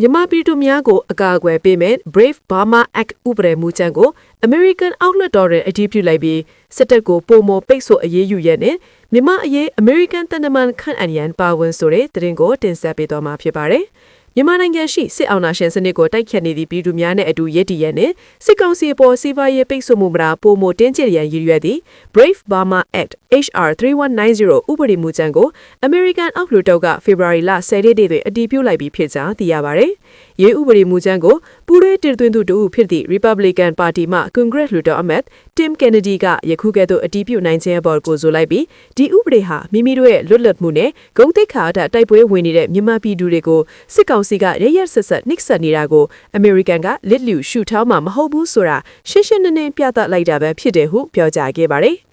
မြန်မာပြည်သူများကိုအကာအကွယ်ပေးမဲ့ Brave Burma Act ဥပဒေမူကြမ်းကို American Outlet တော်တွင်အတည်ပြုလိုက်ပြီးစစ်တပ်ကိုပုံမပိတ်ဆို့အရေးယူရက်နဲ့မြန်မာအရေး American တန်တမန်ခန့်အန်ရန်ပါဝင်ဆိုတဲ့သတင်းကိုတင်ဆက်ပေးသွားမှာဖြစ်ပါတယ်။မြန်မာနိုင်ငံရှိစစ်အောင်နာရှင်စနစ်ကိုတိုက်ခတ်နေသည့်ပြည်သူများနဲ့အတူရည်တည်ရတဲ့စစ်ကောင်စီပေါ်စီးပွားရေးပိတ်ဆို့မှုများပုံမတင်းကျပ်ရန်ရည်ရွယ်သည့် Brave Burma Act HR 3190 ဥပဒေမူကြမ်းကို American Outlet တော်က February လ10ရက်နေ့တွင်အတည်ပြုလိုက်ပြီးဖြစ်ကြောင်းသိရပါတယ်။ရေးဥပဒေမူကြမ်းကိုပူးရဲတင်သွင်းသူတို့ဖြစ်သည့် Republican Party မှ Congress လွှတ်တော်အမတ် Tim Kennedy ကယခုကဲ့သို့အတည်ပြုနိုင်ခြင်းအပေါ်ကိုဆိုလိုက်ပြီးဒီဥပဒေဟာမိမိတို့ရဲ့လွတ်လပ်မှုနဲ့ဂုဏ်သိက္ခာအထတိုက်ပွဲဝင်နေတဲ့မြန်မာပြည်သူတွေကိုစစ်ကောင်စီကရရဆက်ဆက်နှိပ်စက်နေတာကို American ကလက်လျူရှုထောင်းမှာမဟုတ်ဘူးဆိုတာရှင်းရှင်းလင်းလင်းပြသလိုက်တာပဲဖြစ်တယ်ဟုပြောကြားခဲ့ပါတယ်။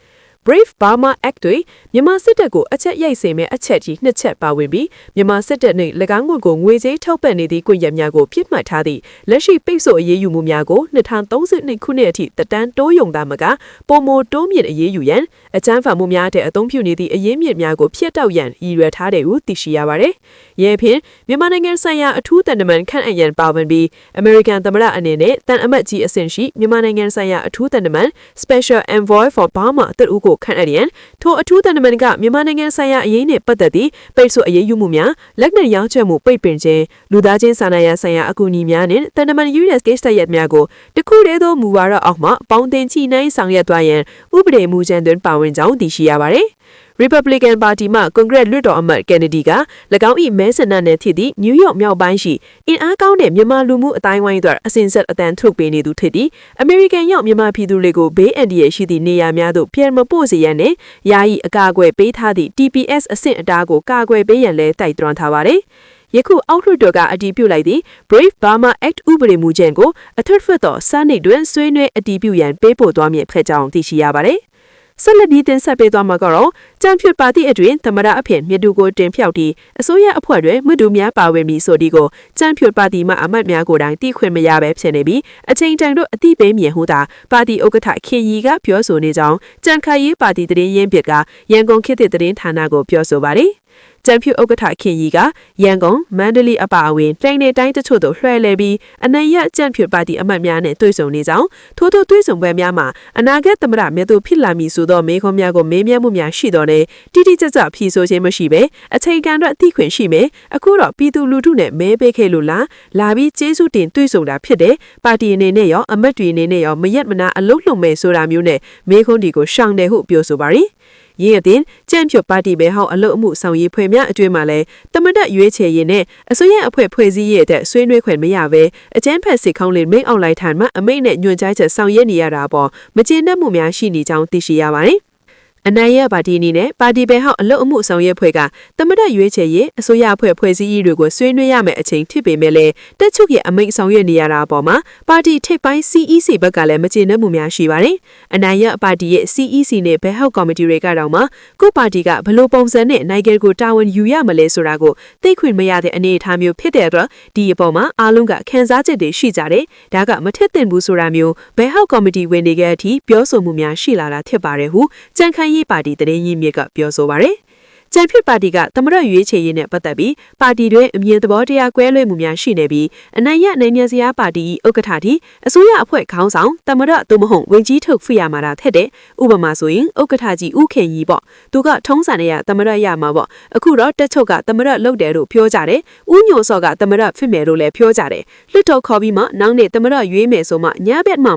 Brave Burma Act တွင်မြန်မာစစ်တပ်ကိုအချက်ရိုက်စေမဲ့အချက်ကြီးနှစ်ချက်ပါဝင်ပြီးမြန်မာစစ်တပ်နှင့်၎င်းကိုငွေကြေးထောက်ပံ့နေသည့်ကွန်ရက်များကိုပြစ်မှတ်ထားသည့်လက်ရှိပိတ်ဆို့အရေးယူမှုများကို2032ခုနှစ်အထိတက်တန်းတိုးယုံသားမကပုံမတိုးမြင့်အရေးယူရန်အကြမ်းဖက်မှုများတဲ့အသုံးပြုနေသည့်အရေးမြစ်များကိုဖျက်တောက်ရန်ရည်ရွယ်ထားတယ်ဟုသိရှိရပါတယ်။ယင်းဖြင့်မြန်မာနိုင်ငံဆိုင်ရာအထူးတန်တမန်ခန့်အပ်ရန်ပါဝင်ပြီး American သမ္မတအနေနဲ့တန်အမတ်ကြီးအဆင့်ရှိမြန်မာနိုင်ငံဆိုင်ရာအထူးတန်တမန် Special Envoy for Burma တဦးကိုခန့်အပ်ရန်ထိုအထူးတန်တမန်ကမြန်မာနိုင်ငံဆိုင်ရာအရေးနှင့်ပတ်သက်သည့်ပိတ်ဆို့အရေးယူမှုများလက်နက်ရောင်းချမှုပိတ်ပင်ခြင်းလူသားချင်းစာနာရေးဆိုင်ရာအကူအညီများနှင့်တန်တမန် US ကိစ္စရပ်များကိုတခုတည်းသောမူဝါဒအောက်မှပေါင်းတင်ချိနှိုင်းဆောင်ရွက်သွားရန်ဥပဒေမူကြမ်းတွင်ပါဝင်ကြောင်းသိရှိရပါသည် Republican Party မှ Congress လွှတ်တော်အမတ် Kennedy က၎င်း၏မဲဆန္ဒနယ်ဖြစ်သည့် New York မြောက်ပိုင်းရှိအင်အားကောင်းတဲ့မြန်မာလူမှုအတိုင်းဝိုင်းတို့အစဉ်ဆက်အတန်ထုတ်ပေးနေသူဖြစ်သည့် American ရောက်မြန်မာပြည်သူတွေကိုဘေးအန္တရာယ်ရှိသည့်နေရာများသို့ပြန်မပို့စေရန်နှင့်ယာယီအကာအကွယ်ပေးထားသည့် TPS အဆင့်အတားကိုကာကွယ်ပေးရန်လည်းတိုက်တွန်းထားပါတယ်။ယခုအောက်လွှတ်တော်ကအတည်ပြုလိုက်သည့် Brave Burma Act ဥပဒေမူကြမ်းကိုအထက်လွှတ်တော်စနိတ်တွင်ဆွေးနွေးအတည်ပြုရန်ပေးပို့သွားမည်ဖြစ်ကြောင်းသိရှိရပါတယ်။ဆက်လက်ပြီးတင်ဆက်ပေးသွားမှာကတော့ကြံဖြတ်ပါတီအတွင်းသမရအဖြစ်မြတူကိုတင်ဖြောက်သည့်အစိုးရအဖွဲ့တွင်မြတူများပါဝင်ပြီးဆိုဒီကိုကြံဖြတ်ပါတီမှအမတ်များကိုယ်တိုင်တိခွင့်မရဘဲဖြစ်နေပြီးအချိန်တန်တို့အတိပေးမြင်ဟုသာပါတီဥက္ကဋ္ဌခင်ရီကပြောဆိုနေကြောင်းကြံခါရေးပါတီတရင်ရင်းပြကရန်ကုန်ခေတ်သစ်တရင်ဌာနကိုပြောဆိုပါတယ်ကျန်ဖြူဥက္ကဋ္ဌခင်ရီကရန်ကုန်မန္တလေးအပါအဝင်တိုင်းနယ်တိုင်းတချို့တို့လွှဲလဲပြီးအနိုင်ရကျန်ဖြူပါတီအမတ်များနဲ့တွေ့ဆုံနေကြောင်းထို့တွေ့ဆုံပွဲများမှာအနာဂတ်သမ္မတမြတ်သူဖြစ်လာမည်ဆိုသောမေးခွန်းများကိုမေးမြန်းမှုများရှိတော်လဲတိတိကျကျဖြေဆိုခြင်းမရှိဘဲအချိန်ကန်တော့အသိခွင့်ရှိမယ်အခုတော့ပြည်သူလူထုနဲ့မဲပေးခဲ့လို့လာပြီးကျေးဇူးတင်တွေ့ဆုံတာဖြစ်တယ်ပါတီအနေနဲ့ရောအမတ်တွေအနေနဲ့ရောမရက်မနာအလုံးလုံးမယ်ဆိုတာမျိုးနဲ့မေးခွန်းဒီကိုရှောင်တယ်ဟုပြောဆိုပါရယ်ရင်းအတင်ကျန့်ဖြတ်ပါတီပဲဟောက်အလို့အမှုဆောင်ရေးဖွဲ့များအတွင်းမှာလဲတမတက်ရွေးချယ်ရေးနဲ့အစိုးရအဖွဲ့ဖွဲ့စည်းရေးအတွက်ဆွေးနွေးခွင့်မရဘဲအကျန်းဖက်စစ်ခေါင်းလေးမိတ်အောင်လိုက်ထိုင်မှအမိတ်နဲ့ညွှန်ကြားချက်ဆောင်ရွက်နေရတာပေါ့မကျေနပ်မှုများရှိနေကြောင်းသိရှိရပါတယ်အနိုင်ရပါတီအနေနဲ့ပါတီပဲဟောက်အလို့အမှုဆောင်ရွက်ဖွဲ့ကတမတက်ရွေးချယ်ရေးအစိုးရအဖွဲ့ဖွဲ့စည်းရေးတွေကိုဆွေးနွေးရမယ့်အချိန်ဖြစ်ပေမဲ့လည်းတက်ချုပ်ရဲ့အမိန့်ဆောင်ရွက်နေရတာအပေါ်မှာပါတီထိပ်ပိုင်း CEC ဘက်ကလည်းမကျေနပ်မှုများရှိပါတယ်အနိုင်ရပါတီရဲ့ CEC နဲ့ဘဲဟောက်ကော်မတီတွေကတော့မှကိုပါတီကဘလို့ပုံစံနဲ့နိုင်ကယ်ကိုတာဝန်ယူရမလဲဆိုတာကိုသိခွင့်မရတဲ့အနေအထားမျိုးဖြစ်တဲ့အတွက်ဒီအပေါ်မှာအားလုံးကခန်းစားချက်တွေရှိကြတယ်ဒါကမထက်သင့်ဘူးဆိုတာမျိုးဘဲဟောက်ကော်မတီဝင်တွေကအထိပြောဆိုမှုများရှိလာတာဖြစ်ပါတယ်ဟုကြံခိုင်ရေးပါတီတရင်ရင်းမြစ်ကပြောဆိုပါရယ်ကျန်ဖြစ်ပါတီကသမရရွေးချယ်ရေးနဲ့ပတ်သက်ပြီးပါတီတွင်အမြင်သဘောတရားကွဲလွဲမှုများရှိနေပြီးအနိုင်ရနိုင်စရာပါတီဥက္ကဋ္ဌတီအစိုးရအဖွဲ့ခေါင်းဆောင်သမရသို့မဟုတ်ဝင်ကြီးထုတ်ဖွေရမှာတာထက်တဲ့ဥပမာဆိုရင်ဥက္ကဋ္ဌကြီးဦးခင်ကြီးပေါ့သူကထုံးစံရသမရရမှာပေါ့အခုတော့တက်ချုပ်ကသမရလုတ်တယ်လို့ပြောကြတယ်ဦးညိုစောကသမရဖြစ်မယ်လို့လည်းပြောကြတယ်လွတ်တော်ခေါ်ပြီးမှနောက်နေ့သမရရွေးမယ်ဆိုမှညဘက်မှ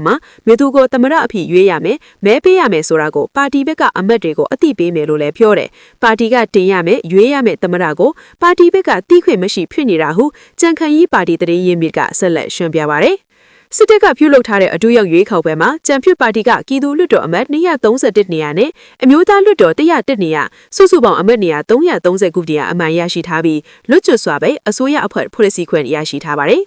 မြေသူကိုသမရအဖြစ်ရွေးရမယ်မဲပေးရမယ်ဆိုတာကိုပါတီဘက်ကအမတ်တွေကိုအသိပေးမယ်လို့လည်းပြောတယ်ပါတီကတင်ရမယ်ရွေးရမယ်သမရကိုပါတီဘက်ကတီးခွင့်မရှိဖြစ်နေတာဟုကြံခန့်ရေးပါတီတရင်ရင်းမြစ်ကဆက်လက်ရှင်းပြပါရယ်စစ်တပ်ကပြုလုပ်ထားတဲ့အတူရောက်ရွေးခေါ်ပွဲမှာကြံဖြတ်ပါတီကပြည်သူ့လွှတ်တော်အမတ်231နေရာနဲ့အမျိုးသားလွှတ်တော်101နေရာစုစုပေါင်းအမတ်နေရာ330ခုတည်းအမှန်ရရှိထားပြီးလွတ်ကျွတ်စွာပဲအစိုးရအဖွဲ့ဖွဲ့စည်းခွင့်ရရှိထားပါတယ်